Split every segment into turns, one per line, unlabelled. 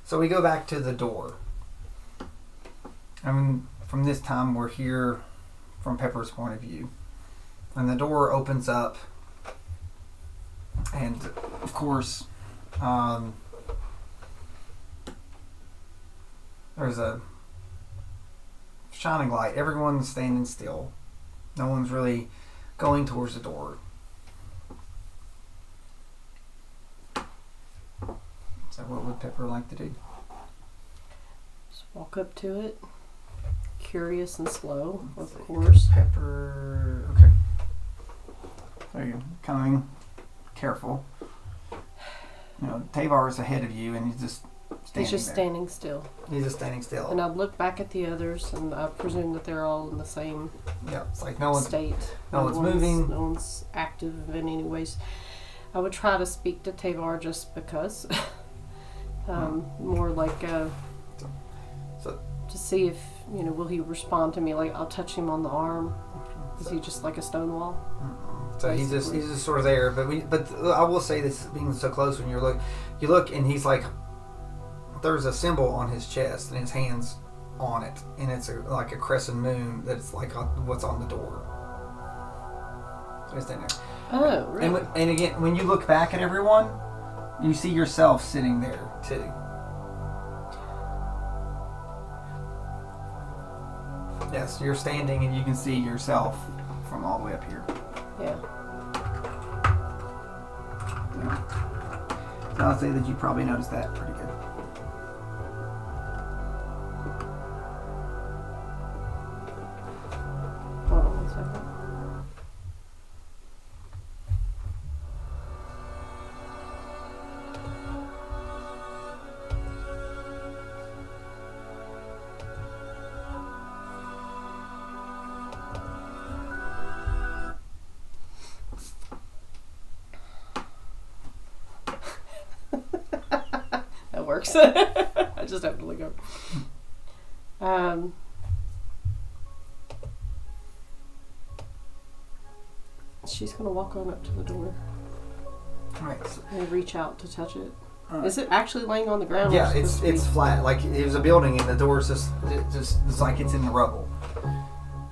So we go back to the door. I mean, from this time we're here from Pepper's point of view. And the door opens up. And, of course, there's a shining light. Everyone's standing still. No one's really going towards the door. So what would Pepper like to do?
Just walk up to it. Curious and slow, of course.
Pepper... Okay. So you're coming careful. You know, Tavar is ahead of you and he's just standing
Standing still.
He's just standing still.
And I'd look back at the others and I presume that they're all in the same
it's like no one's
state.
No one's moving.
No one's active in any ways. I would try to speak to Tavar just because. More like
so
to see if, will he respond to me? Like, I'll touch him on the arm. Is he just like a stone wall?
So he's just sort of there. But I will say this, being so close, when you look and he's like, there's a symbol on his chest and his hands on it, and it's like a crescent moon that's like what's on the door. So he's standing there.
Oh, really?
And again, when you look back at everyone, you see yourself sitting there too. Yes, you're standing and you can see yourself from all the way up here.
Yeah.
So I'll say that you probably noticed that pretty good.
Hold on 1 second. That works. I just have to look up. She's gonna walk on up to the door.
Right.
And reach out to touch it.
Right.
Is it actually laying on the ground?
Yeah, it's flat. Like it was a building, and the door's just it's like it's in the rubble.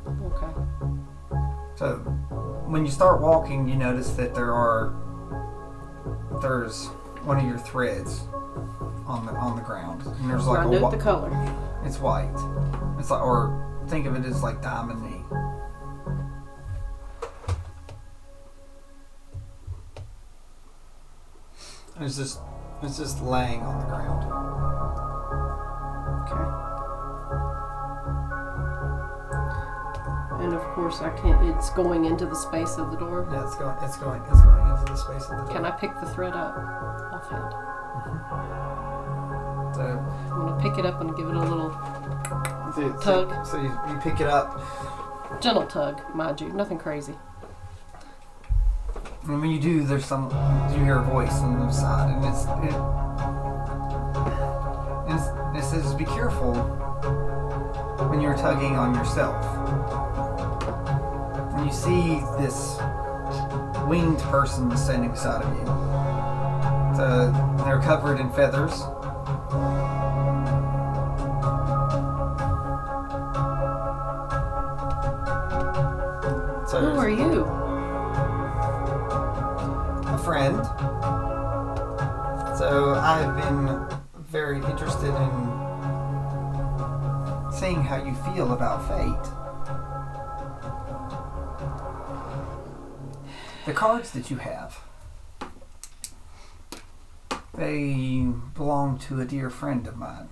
Okay.
So when you start walking, you notice that there's one of your threads on the ground, and there's like
the color.
It's white. It's like, or think of it as like diamondy. It's just laying on the ground.
Okay. And of course, I can't. It's going into the space of the door.
Yeah, it's going into the space of the door.
Can I pick the thread up offhand?
Mm-hmm. So
I'm gonna pick it up and give it a little tug.
So you pick it up.
Gentle tug, mind you, nothing crazy.
And when you do, you hear a voice on the side, and it says, "Be careful when you're tugging on yourself." When you see this winged person standing beside of you, they're covered in feathers. So
who are you?
Friend. So I've been very interested in seeing how you feel about fate. The cards that you have, they belong to a dear friend of mine.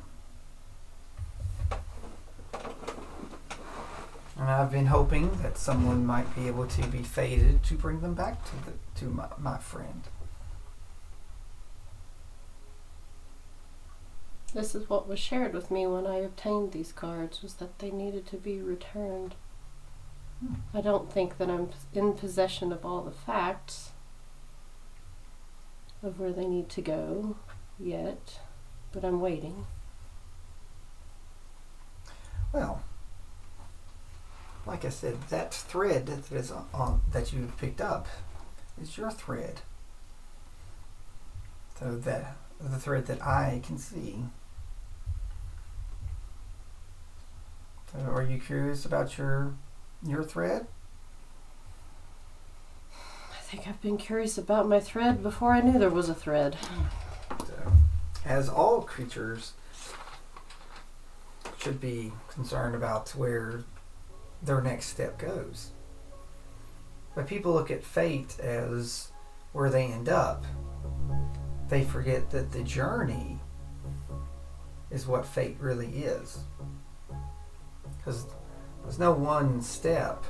And I've been hoping that someone might be able to be fated to bring them back to my friend.
This is what was shared with me when I obtained these cards, was that they needed to be returned. I don't think that I'm in possession of all the facts of where they need to go yet, but I'm waiting.
Well, like I said, that thread that is that you've picked up is your thread. So that the thread that I can see So are you curious about your thread?
I think I've been curious about my thread before I knew there was a thread.
So, as all creatures should be concerned about where their next step goes. But people look at fate as where they end up. They forget that the journey is what fate really is. Because there's no one step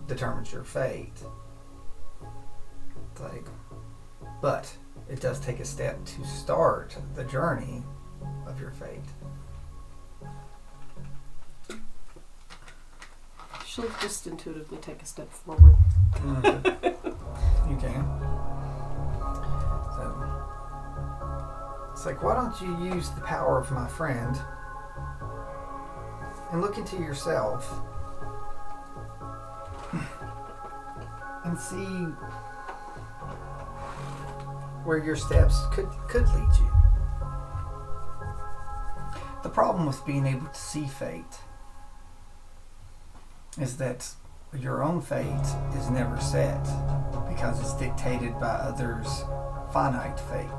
determines your fate. But it does take a step to start the journey of your fate.
She'll just intuitively take a step forward.
You can. So it's like, why don't you use the power of my friend and look into yourself and see where your steps could lead you. The problem with being able to see fate is that your own fate is never set because it's dictated by others' finite fate.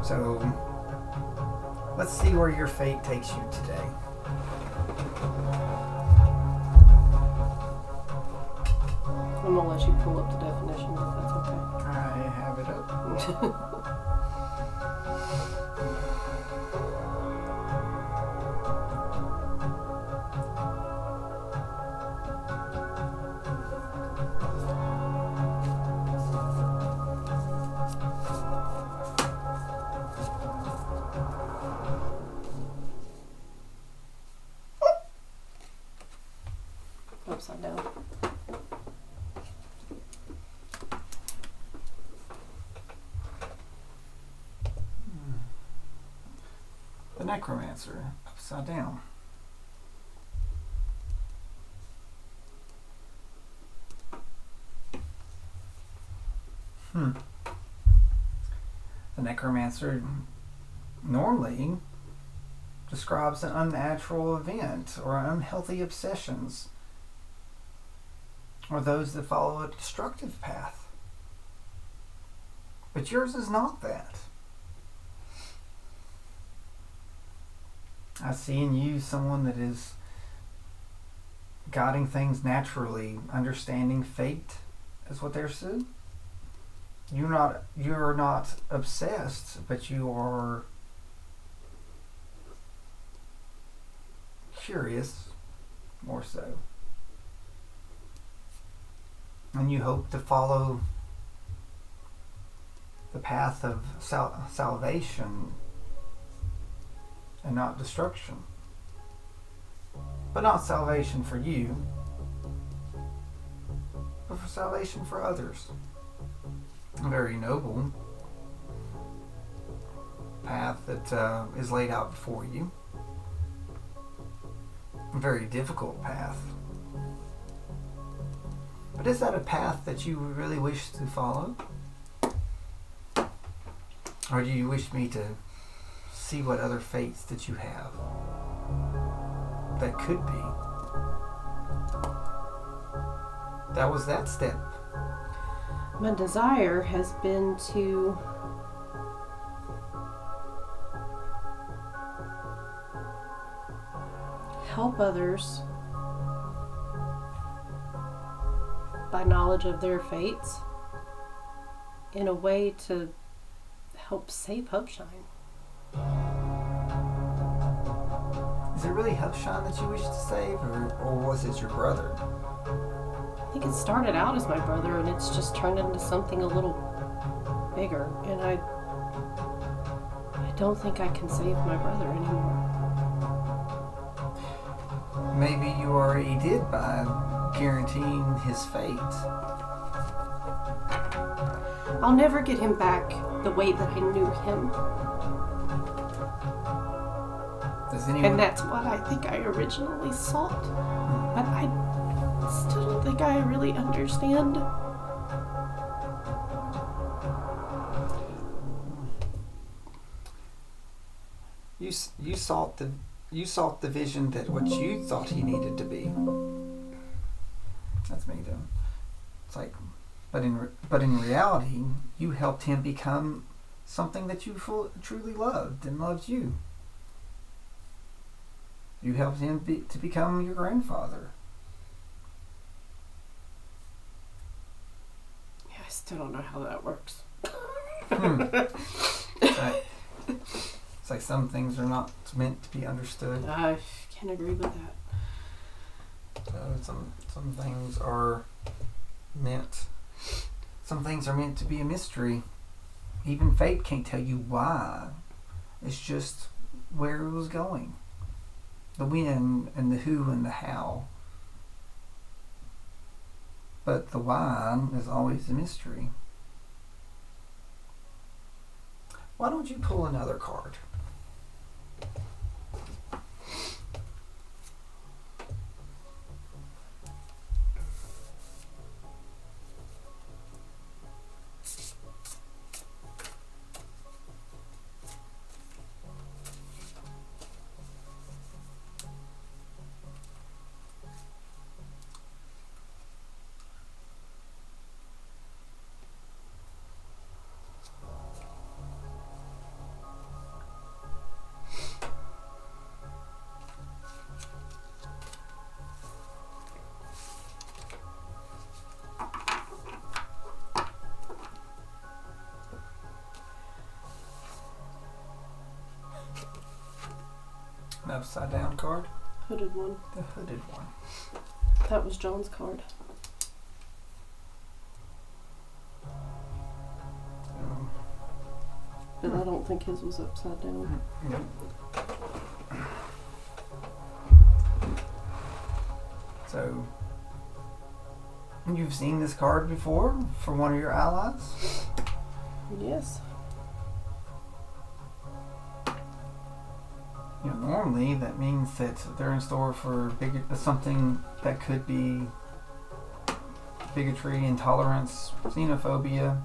So let's see where your fate takes you today.
I'm gonna let you pull up the definition if that's okay.
I have it up.
Upside down.
The necromancer, upside down. The necromancer normally describes an unnatural event or unhealthy obsessions, or those that follow a destructive path. But yours is not that. I see in you someone that is guiding things naturally, understanding fate is what they're said. You're not obsessed, but you are curious, more so. And you hope to follow the path of salvation and not destruction. But not salvation for you, but for salvation for others. A very noble path that is laid out before you. A very difficult path. But is that a path that you really wish to follow? Or do you wish me to see what other fates that you have that could be? That was that step.
My desire has been to help others by knowledge of their fates in a way to help save Hubshine.
Is it really Hubshine that you wish to save, or was it your brother?
I think it started out as my brother, and it's just turned into something a little bigger, and I don't think I can save my brother anymore.
Maybe you already did by guaranteeing his fate.
I'll never get him back the way that I knew him. And that's what I think I originally sought. But I still don't think I really understand.
You sought the vision that what you thought he needed to be. That's me though. It's like, but in reality, you helped him become something that you truly loved and loved you. You helped him to become your grandfather.
Yeah, I still don't know how that works.
It's like some things are not meant to be understood.
I can agree with that.
Some things are meant. Some things are meant to be a mystery. Even fate can't tell you why. It's just where it was going. The when and the who and the how. But the why is always a mystery. Why don't you pull another card? An upside down card?
Hooded one.
The hooded one.
That was John's card. But I don't think his was upside down.
Nope. So, you've seen this card before for one of your allies?
Yes.
Normally that means that they're in store for something that could be bigotry, intolerance, xenophobia,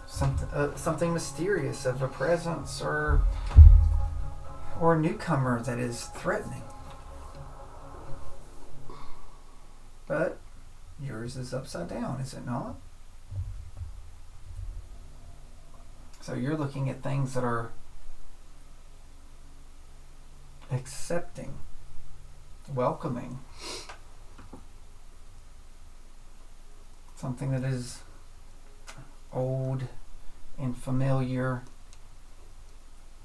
something mysterious of a presence or a newcomer that is threatening. But yours is upside down, is it not? So you're looking at things that are accepting, welcoming, something that is old and familiar,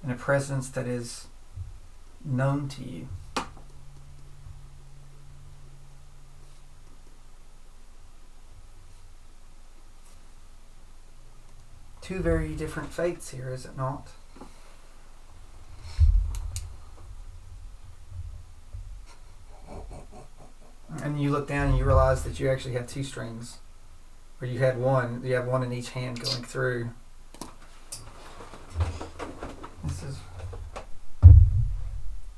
and a presence that is known to you. Two very different fates here, is it not? And you look down and you realize that you actually have two strings. Or you have one in each hand going through. This is.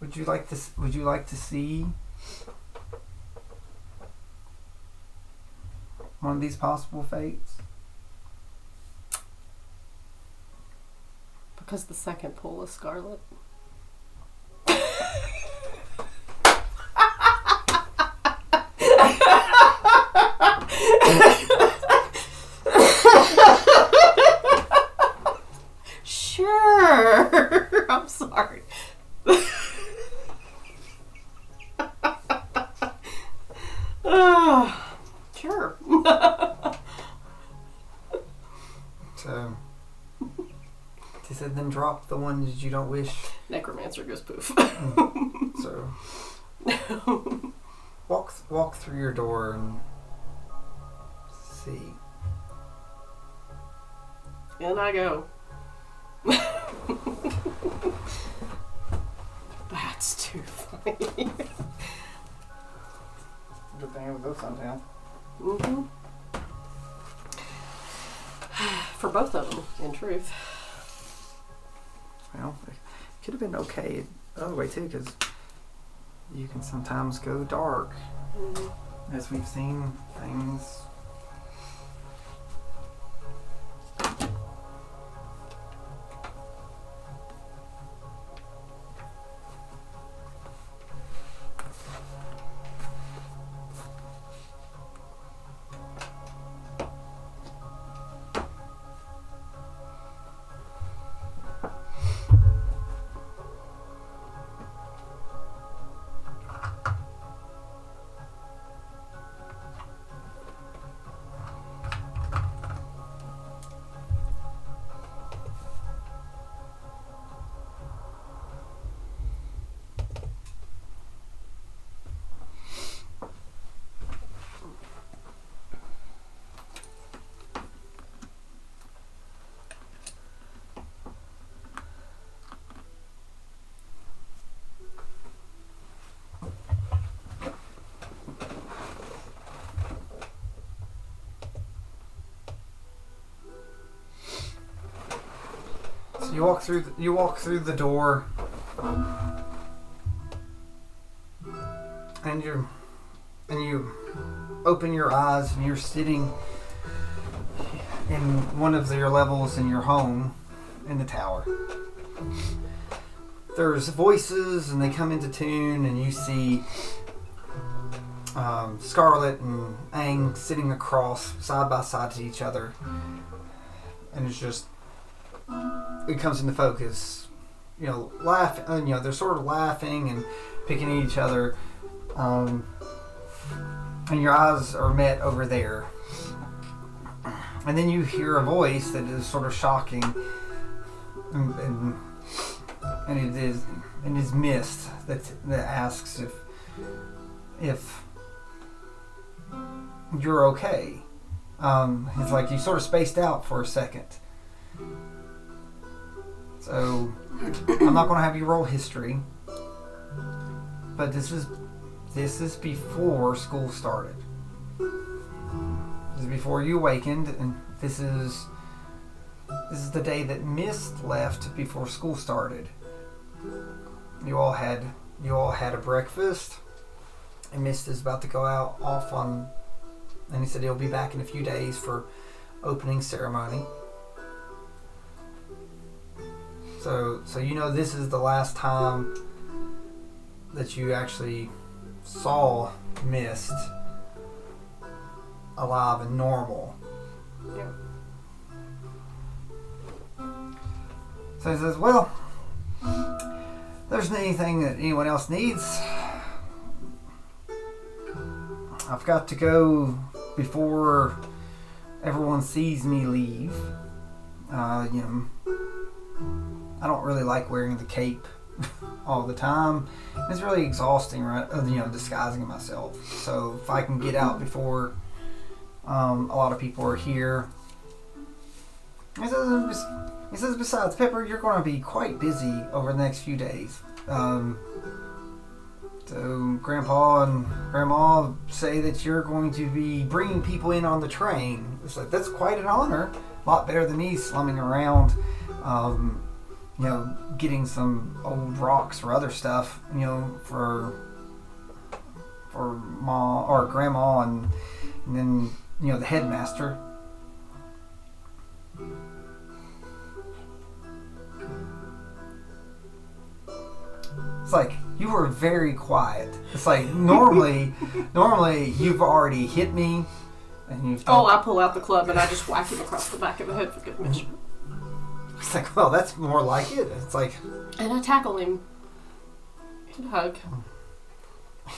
Would you like to see one of these possible fates?
Because the second pull is Scarlet. Sure. I'm sorry. Sure.
So, they said then drop the ones you don't wish.
Necromancer goes poof.
So, walk through your door and see.
And I go. That's too funny.
Good thing with those sometimes.
Mm-hmm. For both of them, in truth.
Well, it could have been okay the other way too, because you can sometimes go dark, as we've seen things. So you walk through the door, and you open your eyes, and you're sitting in one of your levels in your home in the tower. There's voices, and they come into tune, and you see Scarlet and Aang sitting across side by side to each other, and it comes into focus. They're sort of laughing and picking at each other, and your eyes are met over there. And then you hear a voice that is sort of shocking, and it is Mist that asks if you're okay. It's like you sort of spaced out for a second. So I'm not going to have you roll history, but this is before school started. This is before you awakened, and this is the day that Mist left before school started. You all had a breakfast, and Mist is about to go off on, and he said he'll be back in a few days for opening ceremony. So this is the last time that you actually saw Mist alive and normal.
Yeah.
So he says, well, if there's anything that anyone else needs, I've got to go before everyone sees me leave. I don't really like wearing the cape all the time. It's really exhausting, right? Disguising myself. So if I can get out before a lot of people are here. He says, besides, Pepper, you're going to be quite busy over the next few days. So Grandpa and Grandma say that you're going to be bringing people in on the train. It's like, that's quite an honor. A lot better than me slumming around, getting some old rocks or other stuff, for Ma or Grandma and then, the headmaster. It's like, you were very quiet. It's like, normally you've already hit me, and you've...
I pull out the club and I just whack him across the back of the head for good measure.
It's like, well, that's more like it. It's like...
And I tackle him and hug.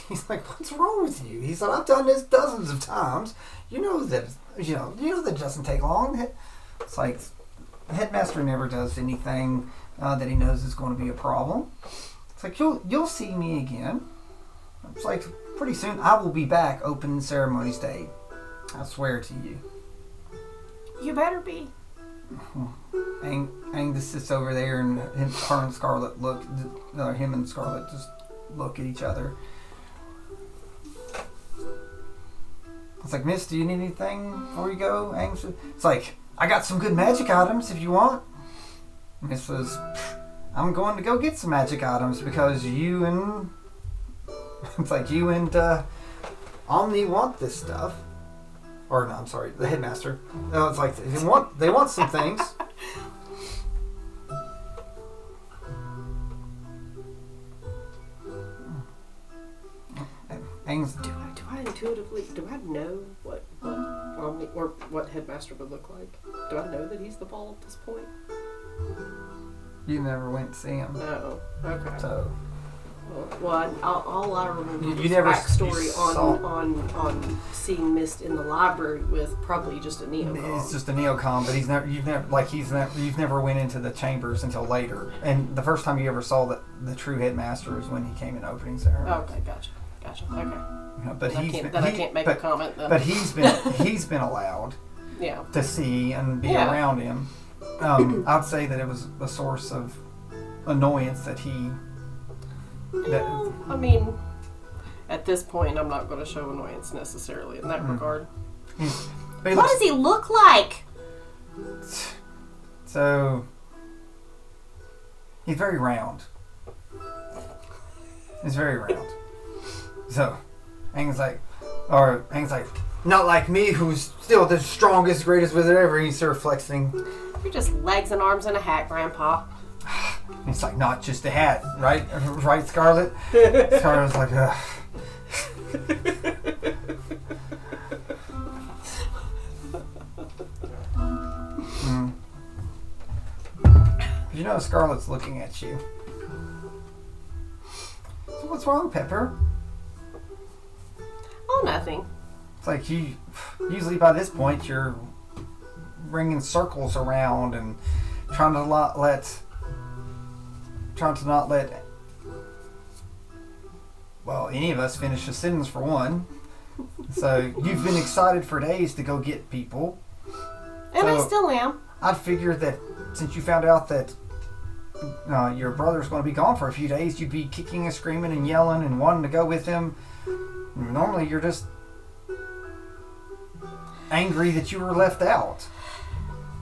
He's like, what's wrong with you? He said, I've done this dozens of times. You know that it doesn't take long. It's like, the headmaster never does anything that he knows is going to be a problem. It's like, you'll see me again. It's like, pretty soon I will be back open ceremonies day. I swear to you.
You better be.
Aang just sits over there, and him and Scarlet just look at each other. It's like, Miss, do you need anything before you go? Aang said, it's like, I got some good magic items if you want. Miss says, I'm going to go get some magic items because you and Omni want this stuff. Or no, I'm sorry, the headmaster. No, it's like they want some things.
Do I intuitively know what Omni or what headmaster would look like? Do I know that he's the ball at this point?
You never went to see him.
No. Okay.
So.
Well, all I remember
you never
backstory on seeing Mist in the library with probably just a neocon.
It's just a neocon, but you've never went into the chambers until later. And the first time you ever saw the true headmaster is when he came in opening ceremony.
Okay, gotcha. Okay.
But
I can't make a comment. Though.
But he's been allowed.
Yeah.
To see and be around him. I'd say that it was a source of annoyance that he.
I mean, at this point, I'm not going to show annoyance necessarily in that regard.
What does he look like?
So, He's very round. He's very round. So, Aang's like, not like me, who's still the strongest, greatest wizard ever. He's sort of flexing.
You're just legs and arms and a hat, Grandpa.
It's like, not just a hat, right? Right, Scarlet? Scarlet's like, ugh. You know Scarlet's looking at you. So what's wrong, Pepper?
Oh, nothing.
It's like usually by this point you're ringing circles around and trying to not let any of us finish a sentence for one. So you've been excited for days to go get people.
And
so
I still am.
I'd figured that since you found out that your brother's going to be gone for a few days, you'd be kicking and screaming and yelling and wanting to go with him. Normally you're just angry that you were left out.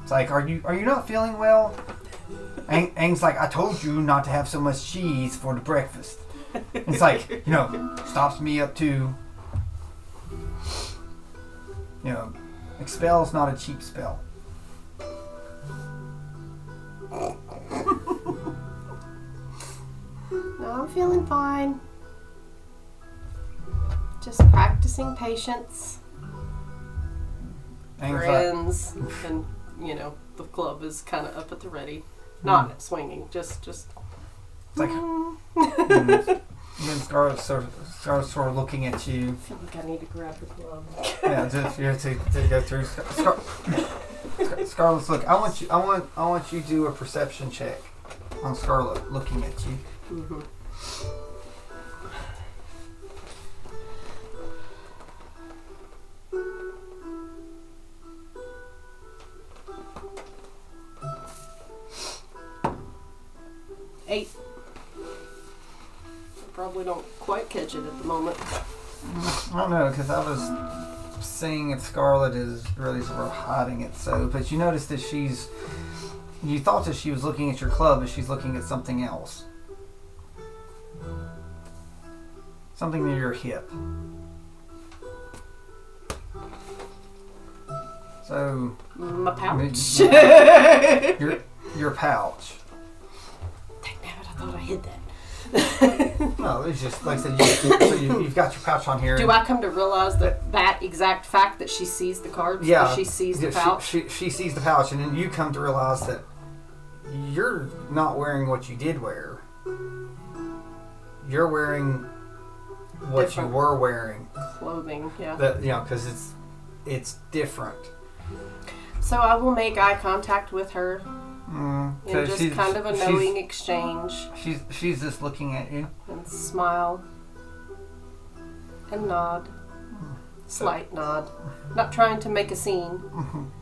It's like, are you not feeling well? Aang's like, I told you not to have so much cheese for the breakfast. It's like, stops me up too. Expel's not a cheap spell.
No, I'm feeling fine. Just practicing patience. Friends. And, the club is kind of up at the ready. Not swinging, just...
It's like... and then Scarlet's sort of looking at you.
I feel like I need to grab her glove.
Yeah, just you have to go through. Scarlet's look. I want you to do a perception check on Scarlet looking at you.
Mm-hmm. Eight. Probably don't quite catch it at the moment.
I don't know, because I was seeing if Scarlet is really sort of hiding it. So, but you noticed that you thought that she was looking at your club, but she's looking at something else. Something near your hip. So...
My pouch.
Your pouch.
Dang it, I thought I hid that.
No, it's just like I said. You've got your pouch on here.
Do I come to realize that exact fact that she sees the cards?
Yeah,
she sees the pouch.
She sees the pouch, and then you come to realize that you're not wearing what you did wear. You're wearing what different you were wearing.
Clothing, yeah.
Because it's different.
So I will make eye contact with her.
And
just kind of a knowing exchange.
She's just looking at you.
And smile. And nod. Slight nod. Not trying to make a scene.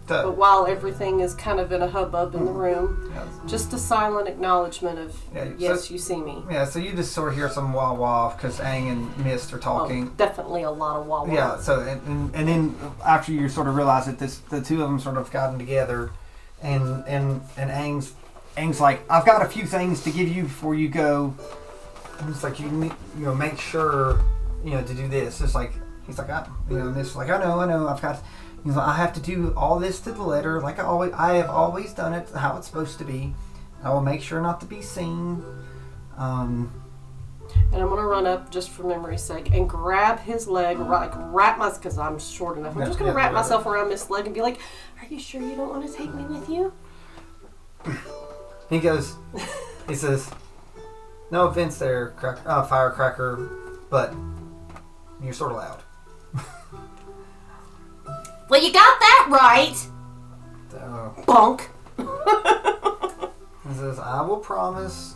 But while everything is kind of in a hubbub in the room, just a silent acknowledgement of, yes, you see me.
Yeah, so you just sort of hear some wah-wah because Aang and Mist are talking.
Oh, definitely a lot of wah-wah.
Yeah, so and then after you sort of realize that the two of them sort of gotten together, and Aang's like, I've got a few things to give you before you go. And it's like, you need, make sure, to do this. It's like, he's like, Mist's like, I know, I've got... He's like, I have to do all this to the letter, like I have always done it, how it's supposed to be. I will make sure not to be seen.
And I'm gonna run up just for memory's sake and grab his leg, because I'm short enough. I'm just gonna wrap myself around his leg and be like, "Are you sure you don't want to take me with you?"
He says, "No offense there, Firecracker, but you're sort of loud."
Well, you got that right. Bonk.
He says, I will promise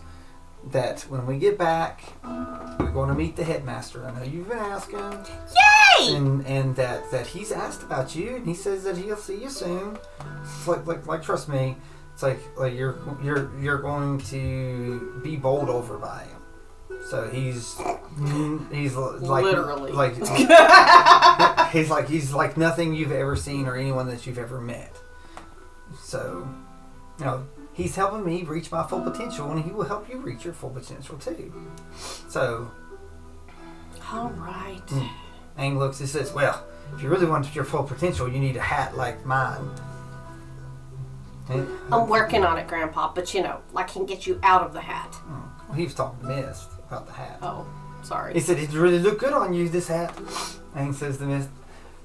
that when we get back, you're going to meet the headmaster. I know you've been asking.
Yay!
And that he's asked about you, and he says that he'll see you soon. It's like trust me. It's like you're going to be bowled over by him. So he's like
literally
he's like nothing you've ever seen or anyone that you've ever met. So he's helping me reach my full potential, and he will help you reach your full potential too. So,
all right.
Aang looks and says, well, if you really want your full potential, you need a hat like mine.
I'm working on it, Grandpa, but I can get you out of the hat.
He was talking to Mist about the hat.
Oh, sorry.
He said, it really look good on you, this hat. Aang says to Mist,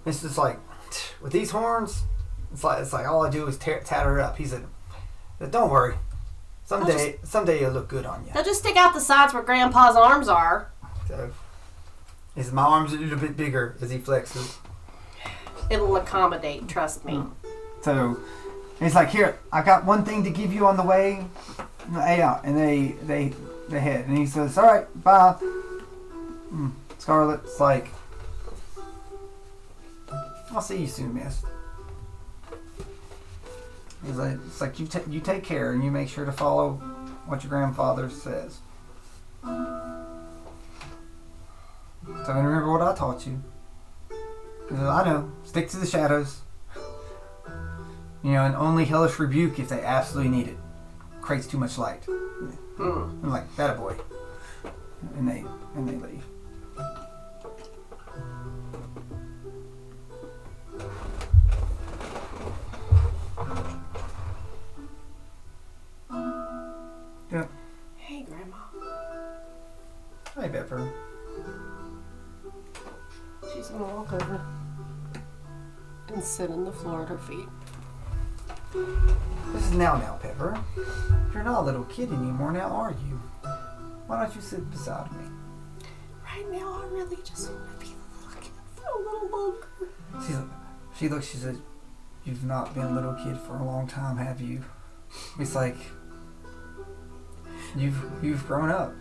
Mist is like, with these horns, it's like all I do is tatter it up. He said, don't worry. Someday it'll look good on you.
They'll just stick out the sides where Grandpa's arms are.
So, he said, my arms are a little bit bigger as he flexes.
It'll accommodate, trust me.
So, he's like, here, I got one thing to give you on the way out. And they head. And he says, all right, bye. Scarlet's like, I'll see you soon, Miss. He's like, it's like you take care and you make sure to follow what your grandfather says. So remember what I taught you. He says, I know, stick to the shadows. And only hellish rebuke if they absolutely need it. Creates too much light. I'm like, that a boy. And they leave. Yep.
Hey, Grandma.
Hi, Pepper.
She's gonna walk over and sit on the floor at her feet.
This is now, Pepper. You're not a little kid anymore now, are you? Why don't you sit beside me?
Right now, I really just want to be the little kid for a little longer.
She looks, she says, you've not been a little kid for a long time, have you? It's like, you've grown up.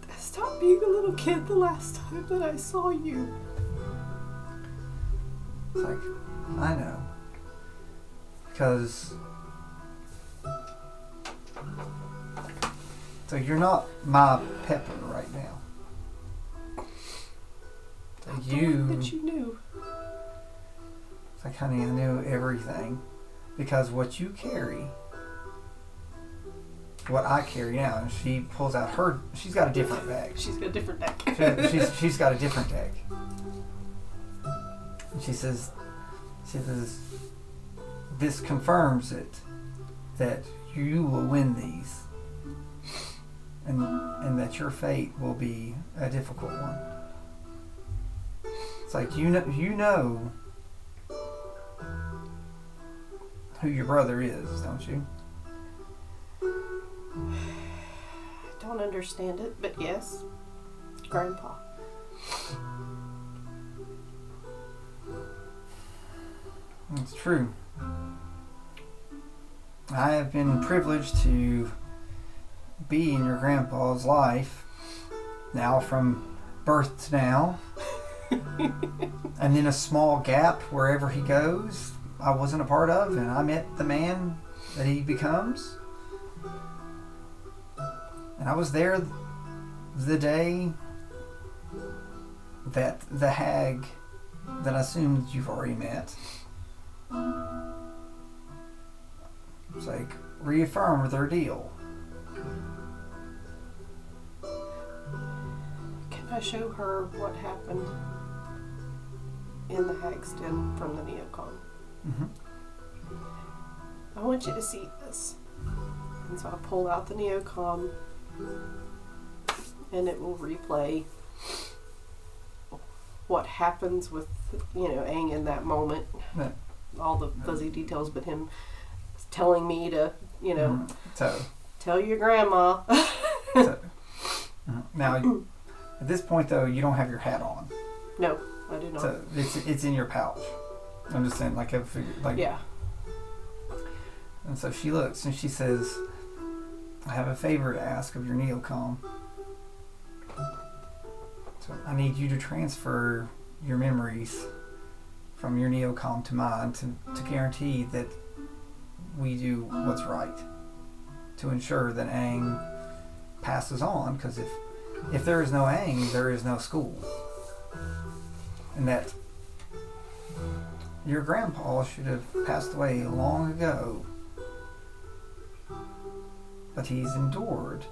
I stopped being a little kid the last time that I saw you.
It's like, I know. Because... So you're not my Pepper right now. So
That you knew.
It's like, honey, I knew everything. Because what you carry... What I carry now, and she pulls out she's got a different bag.
She's got a different deck.
she's got a different deck. And she says, this confirms it, that you will win these. And that your fate will be a difficult one. It's like, you know who your brother is, don't you?
I don't understand it, but yes, Grandpa.
It's true. I have been privileged to be in your grandpa's life now from birth to now. And then a small gap wherever he goes I wasn't a part of, and I met the man that he becomes. And I was there the day that the hag that I assumed you've already met, it's like, reaffirmed their deal.
Can I show her what happened in the hag's den from the neocon?
Mm-hmm.
I want you to see this. And so I pull out the neocon, and it will replay what happens with, Aang in that moment.
Yeah.
All the fuzzy details, but him telling me to, tell your grandma.
Now, at this point, though, you don't have your hat on.
No, I do not.
So it's in your pouch. I'm just saying, like,
yeah.
And so she looks and she says, I have a favor to ask of your neocom. So I need you to transfer your memories from your neocom to mine to guarantee that we do what's right, to ensure that Aang passes on, because if there is no Aang, there is no school. And that your grandpa should have passed away long ago, but he's endured.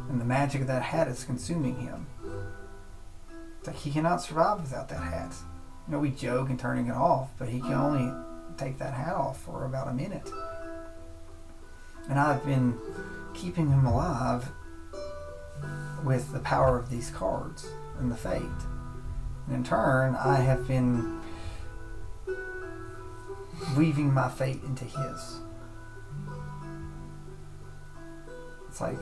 And the magic of that hat is consuming him. It's like he cannot survive without that hat. You know, we joke and turning it off, but he can only take that hat off for about a minute. And I've been keeping him alive with the power of these cards and the fate. And in turn, I have been weaving my fate into his. It's like,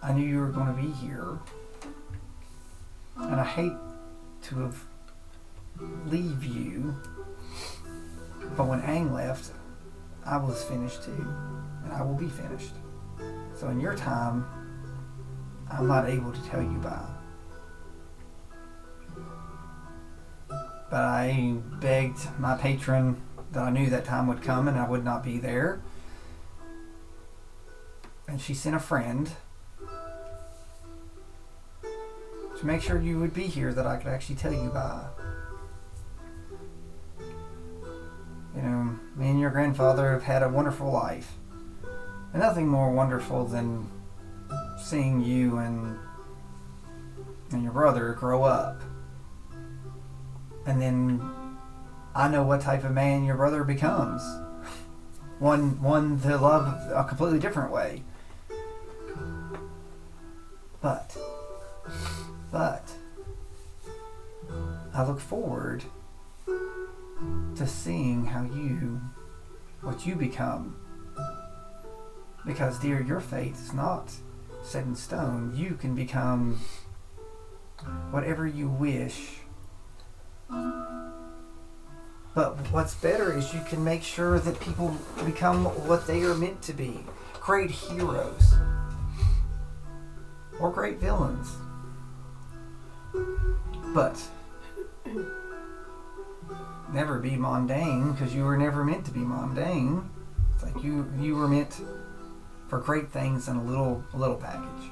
I knew you were going to be here, and I hate to have leave you, but when Aang left, I was finished too, and I will be finished. So in your time, I'm not able to tell you bye. But I begged my patron that I knew that time would come and I would not be there. And she sent a friend to make sure you would be here, that I could actually tell you bye. You know, me and your grandfather have had a wonderful life. And nothing more wonderful than seeing you and your brother grow up. And then I know what type of man your brother becomes. One to love a completely different way. But I look forward to seeing what you become. Because, dear, your fate is not set in stone. You can become whatever you wish. But what's better is you can make sure that people become what they are meant to be. Great heroes. Or great villains. But never be mundane, because you were never meant to be mundane. It's like you were meant for great things in a little package.